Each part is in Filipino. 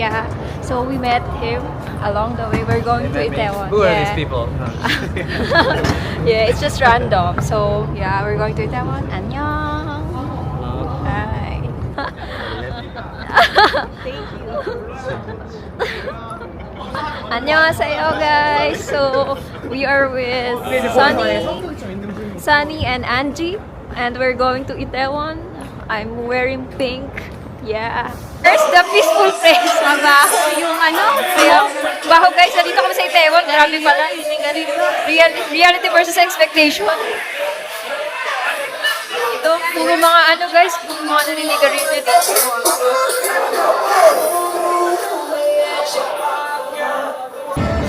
Yeah. So we met him along the way. We're going to Itaewon. Who are Yeah. these people? Yeah, it's just random. So yeah, we're going to Itaewon. Annyeong. Hi. Thank you. Annyeonghaseyo guys. So we are with Sunny and Angie, and we're going to Itaewon. I'm wearing pink. Yeah. There's the peaceful place. Mabaho yung yung baho guys. Dito kami sa Itaewon. Grabe pala. Reality versus expectation. Ito, puro mga guys. Puro mga naninigarilyo dito.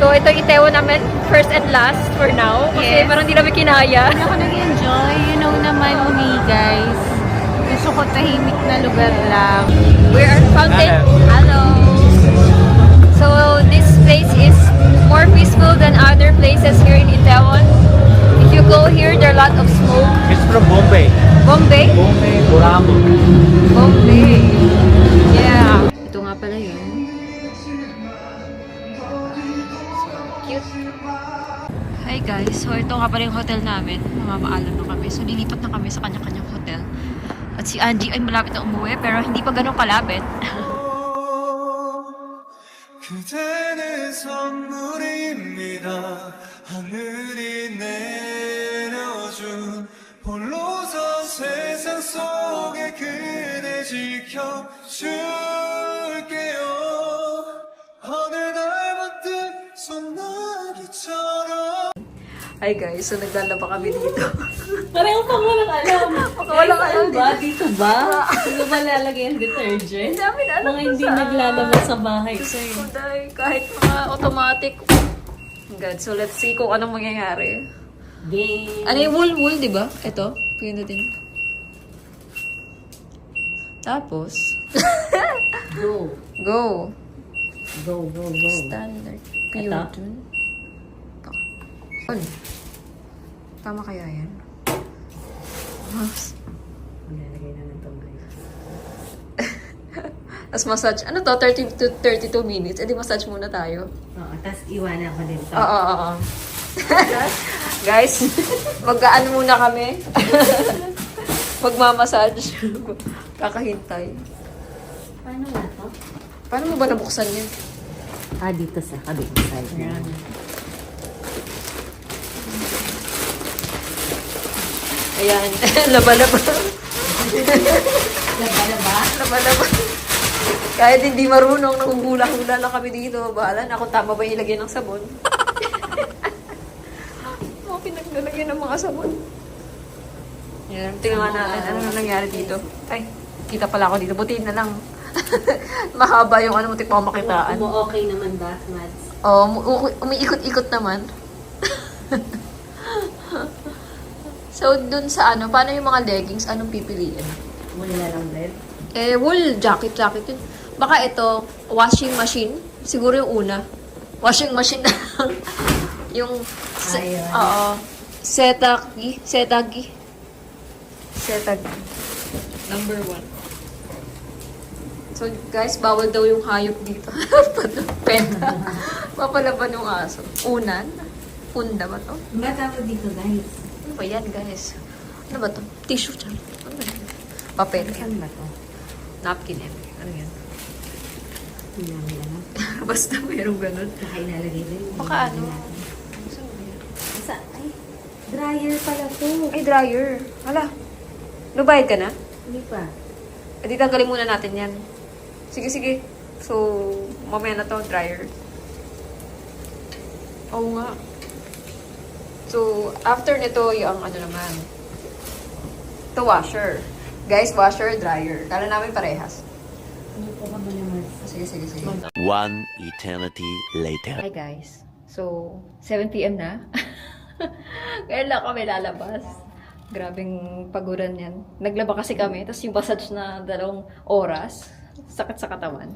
So, ito yung Itaewon namin. First and last for now. Kasi parang hindi namin kinaya. Hindi ako nag-enjoy. You know naman me, guys. Gusto ko tahimik na lugar lang. We're at Fountain. Hello. So, this place is more peaceful than other places here in Itaewon. If you go here, there are a lot of smoke. It's from Bombay. Bombay? Bombay, Borambo. Bombay. Yeah. Ito nga pala yun. Cute. Hi guys. So, ito nga pala yung hotel namin. Mamamaalam na kami. So, lilipat na kami sa kanya-kanyang hotel. At si Angie ay malapit na umuwi, pero hindi pa ganun kalapit. 그대는 선물입니다. 하늘이 내려준 홀로서 세상 속에 그대 지켜줄게요. 어느 날부터 소나기처럼. Hi guys, so naglalaba kami dito. Pareho pang walang alam. Walang alam ba? Dito ba? Sino ba lalagay ang detergent? Hindi namin alam Mga kung hindi saan. naglalaba sa bahay. Kuday, kahit mga automatic. God, so let's see kung anong mangyayari. Game. Ano yung wool, di ba? Ito, pindutin. Tapos, Go. go. Go, go, go. Standard. Ito? Pure dun. Ito. On. Tama kaya yan? Mas. Lalagay naman ito, guys. Tapos massage. Ano to? 30 to 32 minutes. Eh di massage muna tayo. Oo, tapos iwanan ko din ito. Oo. Guys, mag-ano muna kami. Magmamassage. Kakahintay. Paano nga to? Paano mo ba nabuksan yan? Dito sa kabing side. Yan. Ayan. Laba-laba. Laba-laba? Laba-laba. Kahit hindi marunong, nanguhula-hula lang kami dito. Bahala na kung tama ba yung ilagay ng sabon. Mga pinaglalagay ng mga sabon. Yan. Tingnan natin ano na nangyari dito. Ay, kita pala ako dito. Buti na lang. Mahaba yung ano, mutik pa ako makitaan. Okay naman ba, Mads? Oh, umiikot-ikot naman. So, dun sa ano, paano yung mga leggings, anong pipiliin? Wala lang red. Wool jacket yun. Baka ito, washing machine. Siguro yung una. Washing machine na lang. Yung, Ayun. oo. Setagi. Number 1. So, guys, bawal daw yung hayop dito. Penta. Papalaban yung aso. Unan. Punda ba to? Ba tawag dito, guys? Ano ba yan, guys? Ano ba to? Tissue dyan. Ano ba yan? Papel. Saan ba to? Napkin yan. Ano yan? Hindi namin alam. Basta mayroong ganun. Baka ilalagay din. Baka ano? Saan ba yan? Ay, dryer pala to. Ay, dryer. Hala. Lubayad ka na? Hindi pa. E di tanggalin muna natin yan. Sige. So, mamaya na to, dryer. Oo nga. So, after nito, yung ano naman. Ito, washer. Guys, washer, dryer. Kala namin parehas. Ano po ka ba naman? Sige. One eternity later. Hi guys. So, 7 p.m. na. Kaya lang kami lalabas. Grabing paguran yan. Naglaba kasi kami, tapos yung massage na 2 oras. Sakit sa katawan.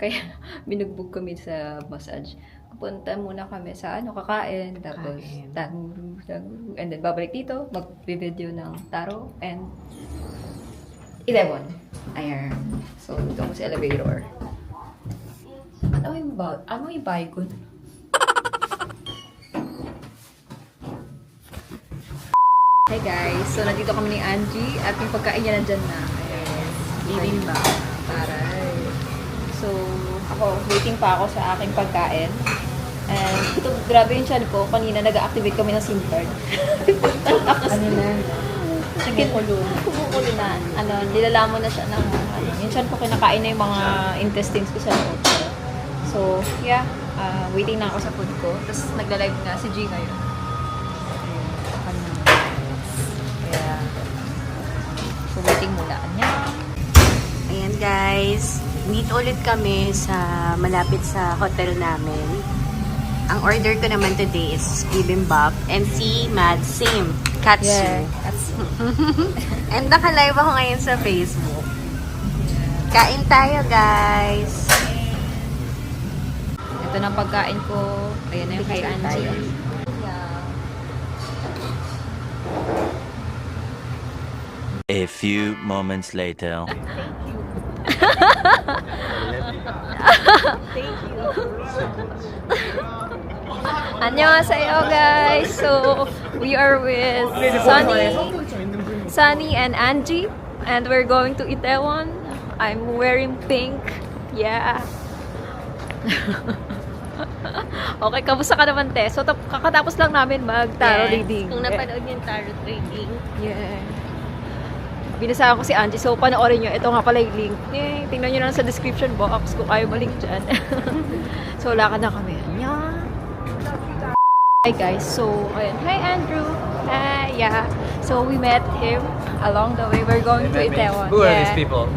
Kaya binugbog kami sa massage. Punta muna kami sa kakain. Tapos, tanguru. And then, babalik dito. Mag-video ng taro. And, 11. Ayan. So, ito mo sa elevator. Ano yung baygon? Hi guys, so nandito kami ni Angie at yung pagkain niya nandyan na. Ayan. Bibimbap. Taray. So, ako, waiting pa ako sa aking pagkain. And ito, grabe yung chan ko. Kanina nag-activate kami ng SIM card. Ano na? Kumukulo na. Nilalamon na siya ng, yung chan ko kinakain na yung mga intestines ko sa loob. So, yeah. Waiting na ako sa food ko. Tapos nagla-live na si G ngayon. Kaya, so waiting muna. Anya. Ayan guys, meet ulit kami sa malapit sa hotel namin. Ang order ko naman today is bibimbap and si Mad same, katsu. Yeah. And naka-live ako ngayon sa Facebook. Kain tayo guys! Ito na ang pagkain ko. Ayan na yung kay Picture tayo. Angie. Yeah. A few moments later. Annyeonghaseyo guys! So, we are with Sunny and Angie. And we're going to Itaewon. I'm wearing pink. Yeah. Okay, kamusta ka naman, te? So, kakatapos lang namin mag-tarot reading. Kung napanood niyo yung tarot reading. Yeah. Binasahan ko si Angie, so panoorin nyo. Ito nga pala yung link. Yay! Tingnan nyo na lang sa description box kung kayo malink dyan. So, lakad na kami. Yeah. Hi guys, so, ayan. Hi Andrew! Hi, yeah. So, we met him along the way. We're going to Itaewon. Who are Yeah. these people?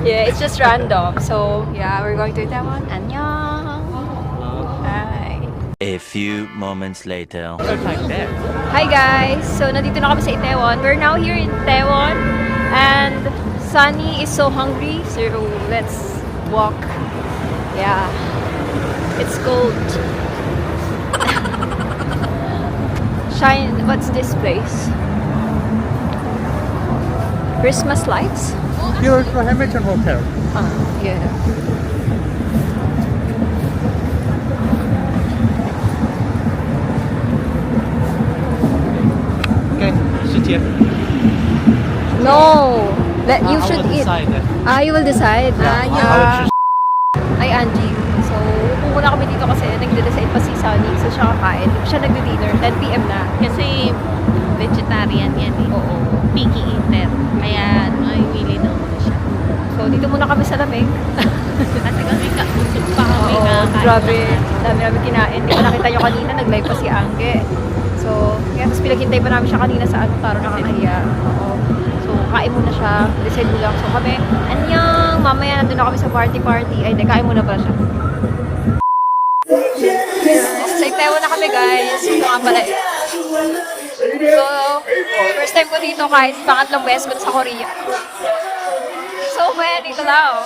Yeah, it's just random. So, yeah, we're going to Itaewon. Annyeong! Hi! A few moments later. Hi guys! So, nandito na kami sa Itaewon. We're now here in Itaewon. And Sunny is so hungry. So, let's walk. Yeah. It's cold. Shine. What's this place? Christmas lights? Here for Hamilton Hotel. Yeah. Okay, sit here. No! You I should will eat. decide. You will decide. I will choose. Ay, Angie. So, upo muna kami dito kasi nagde-decide pa si Sunny. So, siya kakain. Hindi pa siya nagde-dinner. 10 p.m. na. Kasi vegetarian yan eh. Oo. Picky eater. Kaya mamimili daw muna siya. So, dito muna kami sa lamig. Kasi kami busog pa kami Oo, kakain. grabe. Dami namin kinain. Di ba nakita nyo kanina, nag-live pa si Angge. So, kaya tapos pinaghintay pa namin siya kanina sa taro nakakahiya. Oo. So, kain muna siya. Decide mo lang. So, kami, anyang, mamaya nandun na kami sa party. Ay, hindi, kain muna pala siya. Sa Itaewon na kami, guys. Ito nga pala. So, first time ko dito kahit pangatlong beses ko sa Korea. So, man, dito na, oh.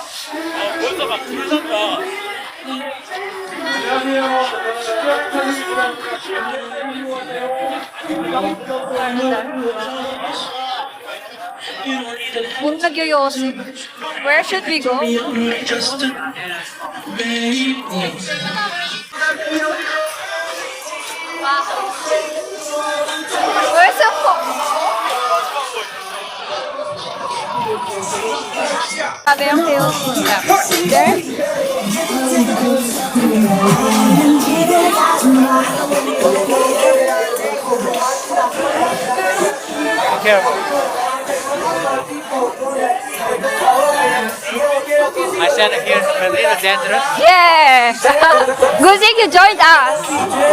Kung nagyoyosi, where should we go? Where's the Sabi ang hill. There? Careful. I said here it's a little dangerous. Yeah! Good thing you joined us!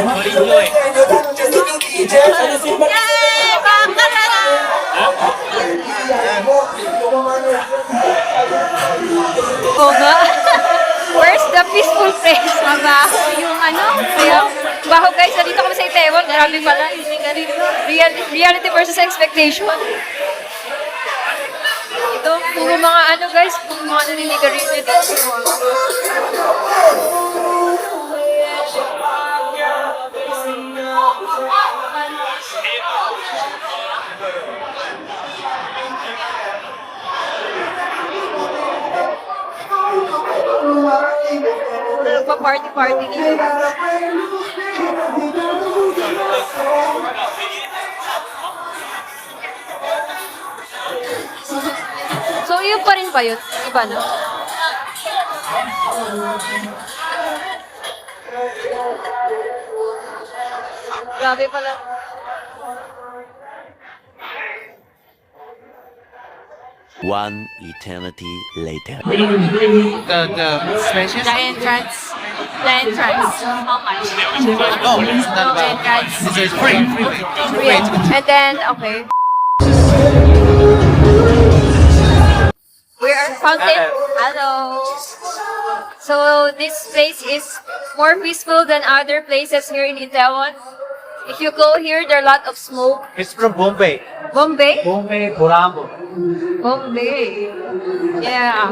What are you doing? Oo nga. Where's the peaceful place? Mabaho yung yung baho guys, nandito kami sa Itaewon. Grabe pala. Reality versus expectation. Ito, puro mga guys, puro mga naninigarilyo dito. Pa-party-party dito. So, yun pa rin ba yun? Iba na? Grabe pala. One eternity later. The spacious? The entrance. The entrance. How much? Oh, it's not The bad. entrance. It's free. Great. And then, okay. We are fountain. Hello. So, this place is more peaceful than other places here in Itaewon. If you go here, there are a lot of smoke. It's from Bombay. Bombay? Bombay, Colombo. Bombay. Yeah.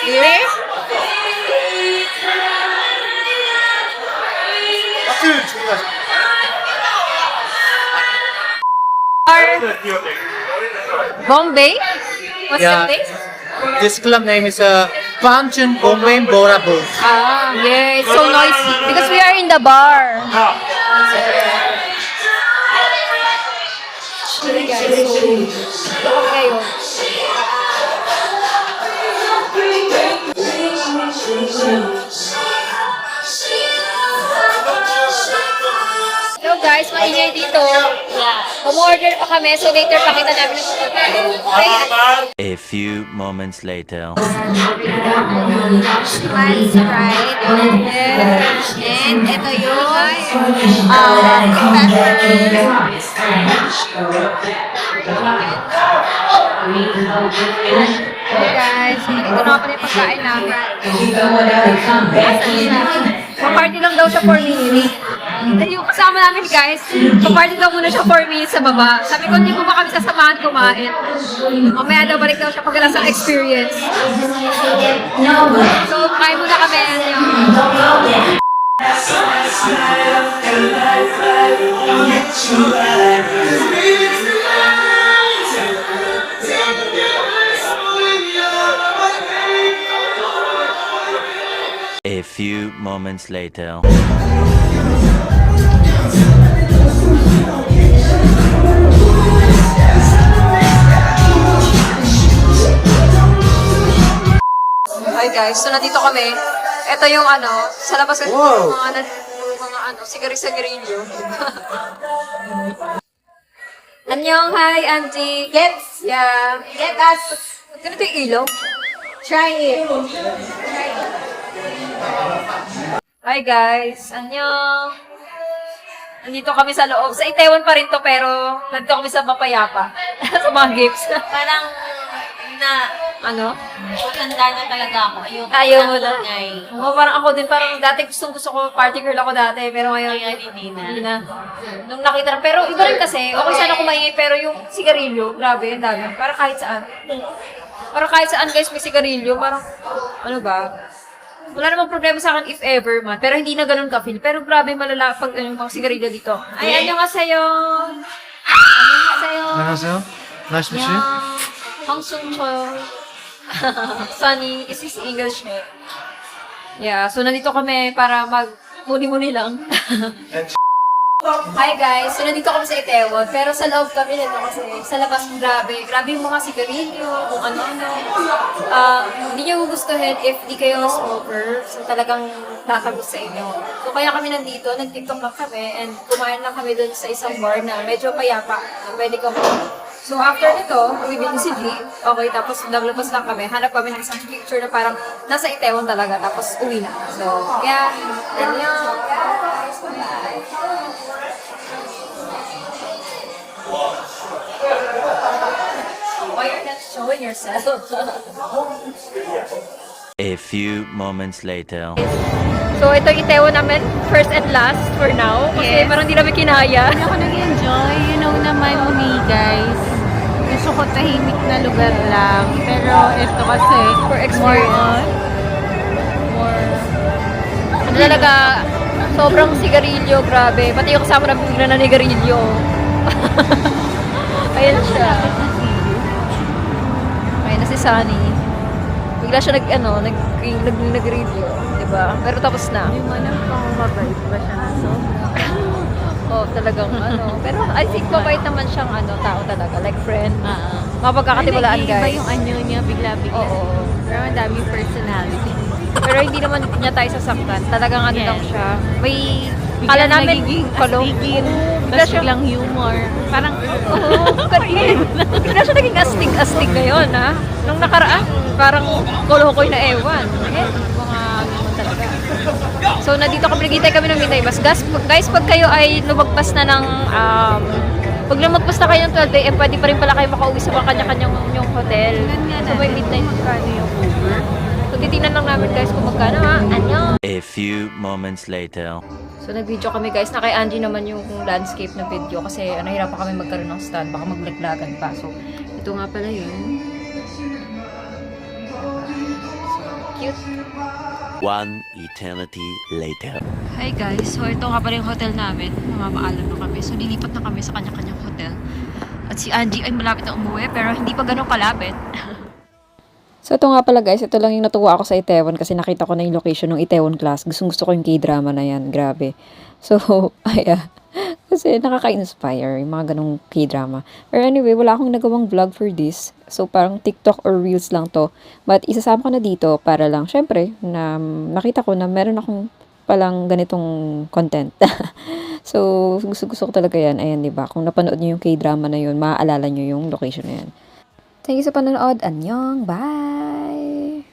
Here? Bombay? What's Yeah. the place? This club name is Panchen Bombay Borabo. Ah, yeah, it's so noisy. Because we are in the bar. Actually, guys, so, okay, oh. So guys, maingay dito. Umorder pa kami, so later pakita namin yung pagkain. Okay, A few moments later. Man's Pride. yes. And ito yung pepper. Hey guys, ito na pala yung pagkain namin. Pa-party lang daw siya 4 minutes. Then yung kasama namin guys, pa-party daw muna siya 4 minutes sa baba. Sabi ko, hindi mo ba kami sasamahan kumain? Mamaya daw balik daw siya pag sa experience. So, kain muna kami. A few moments later. Hi guys, so nandito kami. Ito yung ano, sa labas kasi mga ano, sigari-sigarilyo. Annyeong, hi auntie. Gets? Yeah. Get us. Ganito yung ilaw. Try it. Hi guys, annyeong. Nandito kami sa loob. Sa Itaewon pa rin to, pero nandito kami sa Mapayapa. Sa mga gifts. Parang na Ano? matanda na talaga ako. Ayaw mo na. Ay, Oo, parang ako din. Parang dati gusto ko, party girl ako dati. Pero ngayon, hindi na. hindi na. Nung nakita na. Pero iba rin kasi, okay sana kumaingay. Pero yung sigarilyo, grabe, ang dami. Parang kahit saan. Parang kahit saan guys may sigarilyo. Parang, ano ba? Wala namang problema sa akin if ever man. Pero hindi na ganun ka-feel. Pero grabe malala pag yung mga sigarilyo dito. Ay, ano nga sa'yo? Ano nga sa'yo? 안녕하세요. Nice to meet you. 황순 쳐요. Sunny, is this English name? Yeah, so nandito kami para mag-muni-muni lang. Hi guys, so nandito kami sa Itaewon, pero sa loob kami nito kasi sa labas grabe. Grabe yung mga sigarilyo, kung ano-ano. Hindi nyo gugustuhin if di kayo smoker, so talagang tatagos sa inyo. So kaya kami nandito, nag-tiktok lang kami, and kumain lang kami dun sa isang bar na medyo payapa, na pwede kami. So after nito, bibili si G. Okay, tapos naglabas lang kami. Hanap kami ng isang picture na parang nasa Itaewon talaga, tapos uwi na. So, yeah, yan lang. Why you're not showing yourself? A few moments later. So, ito yung Itaewon namin, first and last for now. Kasi Yes. parang hindi namin kinaya. Hindi ako nag-enjoy. You know naman me, guys. Gusto ko tahimik na lugar lang. Pero ito kasi, For experience. more Ano talaga, Sobrang sigarilyo, grabe. Pati yung kasama na bigla na nigarilyo. Ayan siya. Ayan na si Sunny. Bigla siya nag-review, di ba? Pero tapos na. Yung alam kung mabait ba siya na sobra. Oh, talagang Pero I think mabait naman siyang tao talaga. Like friend. Mapagkakatiwalaan, Iba guys. yung anyo niya bigla-bigla. Oo. Pero ang daming personality. Pero hindi naman niya tayo sasaktan. Talagang Yes. lang siya. May, Biglang kala namin, nagiging kalong. astigin. Bigla Tapos siya, biglang humor. Parang, bigla siya naging astig-astig ngayon, ha? Nung nakaraan, parang kolokoy na ewan. Mga naman talaga. So, nandito naghihintay kami ng midnight bus. Guys, pag kayo ay lumagpas na ng, pag lumagpas na kayo ng 12 AM, pwede pa rin pala kayo makauwi sa mga kanya-kanyang yung hotel. So, may midnight. magkano yung Uber? So, titingnan lang namin guys kung magkano, ha? Anyo! A few moments later. So, nag-video kami guys. Na kay Angie naman yung landscape na video kasi nahirapan kami magkaroon ng stand. Baka maglaglagan pa. So, ito nga pala yun. Cute. One eternity later. Hi guys. So, ito nga pala yung hotel namin. Mamamaalam na kami. So, nilipat na kami sa kanya-kanyang hotel. At si Angie ay malapit na umuwi pero hindi pa ganun kalapit. So, ito nga pala guys, ito lang yung natuwa ako sa Itaewon kasi nakita ko na yung location ng Itaewon Class. Gusto ko yung K-drama na yan. Grabe. So, kasi nakaka-inspire yung mga ganong K-drama. Pero anyway, wala akong nagawang vlog for this. So, parang TikTok or Reels lang to. But, isasama ko na dito para lang, syempre, na nakita ko na meron akong palang ganitong content. So, gusto ko talaga yan. Ayan, diba? Kung napanood niyo yung K-drama na yun, maaalala niyo yung location na yan. Thank you sa panonood. Annyeong! Bye!